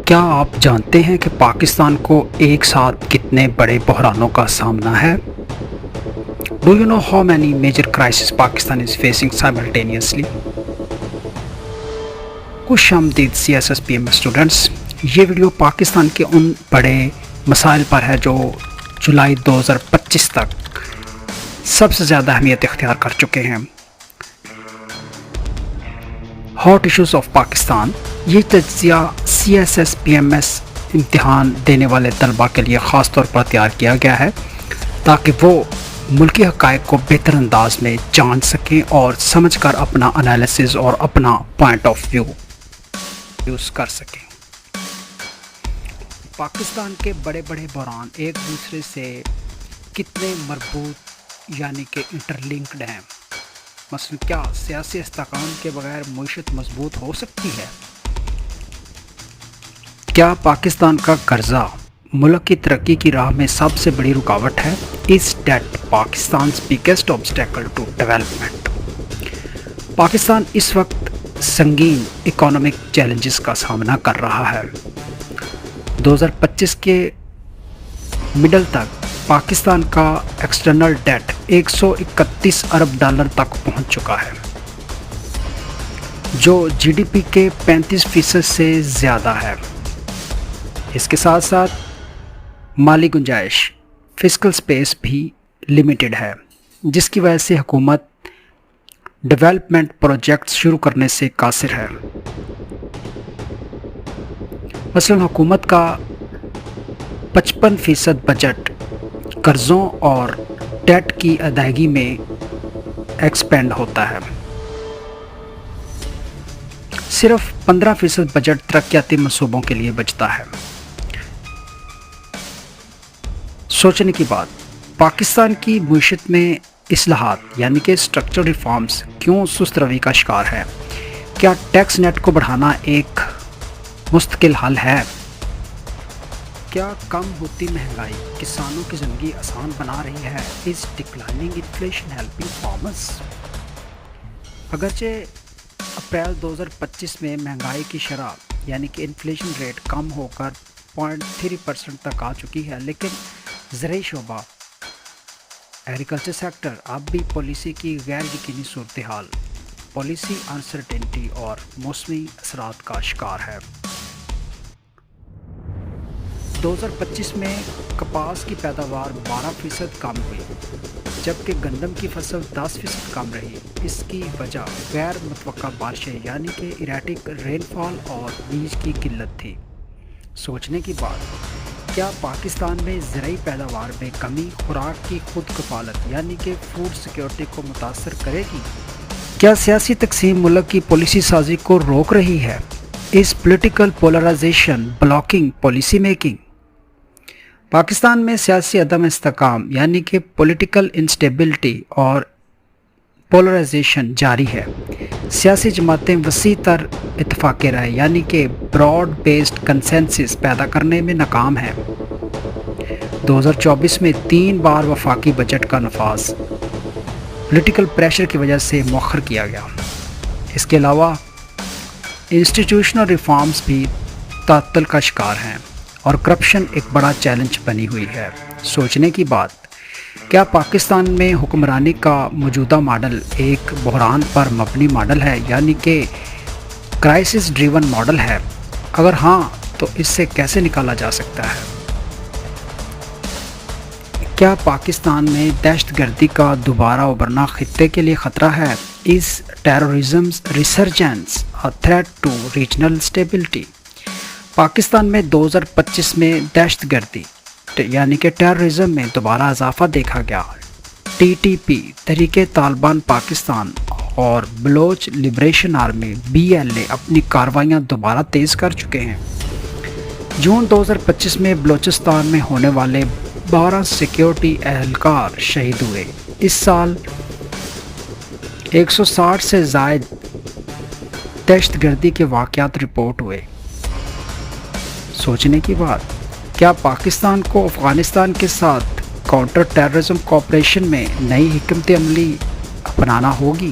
کیا آپ جانتے ہیں کہ پاکستان کو ایک ساتھ کتنے بڑے بحرانوں کا سامنا ہے؟ Do you know how many major crises Pakistan is facing simultaneously? خوش آمدید CSSPM اسٹوڈنٹس، یہ ویڈیو پاکستان کے ان بڑے مسائل پر ہے جو جولائی 2025 تک سب سے زیادہ اہمیت اختیار کر چکے ہیں۔ ہاٹ ایشوز آف پاکستان، یہ تجزیہ CSSPMS امتحان دینے والے طلباء کے لیے خاص طور پر تیار کیا گیا ہے تاکہ وہ ملکی حقائق کو بہتر انداز میں جان سکیں اور سمجھ کر اپنا انالیسز اور اپنا پوائنٹ آف ویو یوز کر سکیں۔ پاکستان کے بڑے بڑے بحران ایک دوسرے سے کتنے مربوط یعنی کہ انٹرلنکڈ ہیں؟ مثلا کیا سیاسی استحکام کے بغیر معیشت مضبوط ہو سکتی ہے؟ کیا پاکستان کا قرضہ ملک کی ترقی کی راہ میں سب سے بڑی رکاوٹ ہے؟ Is debt Pakistan's biggest obstacle to development؟ Pakistan اس وقت سنگین اکانومک چیلنجز کا سامنا کر رہا ہے۔ 2025 کے مڈل تک پاکستان کا ایکسٹرنل ڈیٹ 131 ارب ڈالر تک پہنچ چکا ہے، جو GDP کے 35% سے زیادہ ہے۔ اس کے ساتھ ساتھ مالی گنجائش فسکل سپیس بھی لمیٹڈ ہے، جس کی وجہ سے حکومت ڈیولپمنٹ پروجیکٹس شروع کرنے سے قاصر ہے۔ مثلا حکومت کا 55% بجٹ قرضوں اور ڈیٹ کی ادائیگی میں ایکسپینڈ ہوتا ہے، صرف 15% بجٹ ترقیاتی منصوبوں کے لیے بچتا ہے۔ سوچنے کی بات، پاکستان کی معیشت میں اصلاحات یعنی کہ اسٹرکچرل ریفارمز کیوں سست روی کا شکار ہے؟ کیا ٹیکس نیٹ کو بڑھانا ایک مستقل حل ہے؟ کیا کم ہوتی مہنگائی کسانوں کی زندگی آسان بنا رہی ہے؟ Is declining inflation helping farmers؟ اگرچہ اپریل 2025 میں مہنگائی کی شرح یعنی کہ انفلیشن ریٹ کم ہو کر 0.3% تک آ چکی ہے، لیکن زرعی شعبہ ایگریکلچر سیکٹر اب بھی پالیسی کی غیر یقینی صورتحال، پالیسی انسرٹینٹی اور موسمی اثرات کا شکار ہے۔ 2025 میں کپاس کی پیداوار 12% کم ہوئی، جبکہ گندم کی فصل 10% کم رہی۔ اس کی وجہ غیر متوقع بارشیں یعنی کہ ایریٹک رین فال اور بیج کی قلت تھی۔ سوچنے کی بات، کیا پاکستان میں زرعی پیداوار میں کمی خوراک کی خود کفالت یعنی کہ فوڈ سیکیورٹی کو متاثر کرے گی؟ کیا سیاسی تقسیم ملک کی پالیسی سازی کو روک رہی ہے؟ Is political polarization blocking policy making؟ Pakistan میں سیاسی عدم استحکام یعنی کہ پولیٹیکل انسٹیبلٹی اور پولرائزیشن جاری ہے۔ سیاسی جماعتیں وسیع تر اتفاق رائے یعنی کہ براڈ بیسڈ کنسنسس پیدا کرنے میں ناکام ہیں۔ 2024 میں 3 بار وفاقی بجٹ کا نفاذ پولیٹیکل پریشر کی وجہ سے مؤخر کیا گیا۔ اس کے علاوہ انسٹیٹیوشنل ریفارمز بھی تعطل کا شکار ہیں اور کرپشن ایک بڑا چیلنج بنی ہوئی ہے۔ سوچنے کی بات، کیا پاکستان میں حکمرانی کا موجودہ ماڈل ایک بحران پر مبنی ماڈل ہے یعنی کہ کرائسس ڈریون ماڈل ہے؟ اگر ہاں تو اس سے کیسے نکالا جا سکتا ہے؟ کیا پاکستان میں دہشت گردی کا دوبارہ ابھرنا خطے کے لیے خطرہ ہے؟ Is terrorism's resurgence a threat to regional stability؟ Pakistan میں 2025 میں دہشت گردی یعنی کہ ٹیررزم میں دوبارہ اضافہ دیکھا گیا۔ TTP تحریک طالبان پاکستان اور بلوچ لبریشن آرمی BLA اپنی کارروائیاں دوبارہ تیز کر چکے ہیں۔ جون 2025 میں بلوچستان میں ہونے والے 12 سیکیورٹی اہلکار شہید ہوئے۔ اس سال 160 سے زائد دہشت گردی کے واقعات رپورٹ ہوئے۔ سوچنے کی بات، کیا پاکستان کو افغانستان کے ساتھ کاؤنٹر ٹیررزم کوآپریشن میں نئی حکمت عملی اپنانا ہوگی؟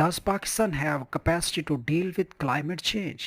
Does Pakistan have capacity to deal with climate change?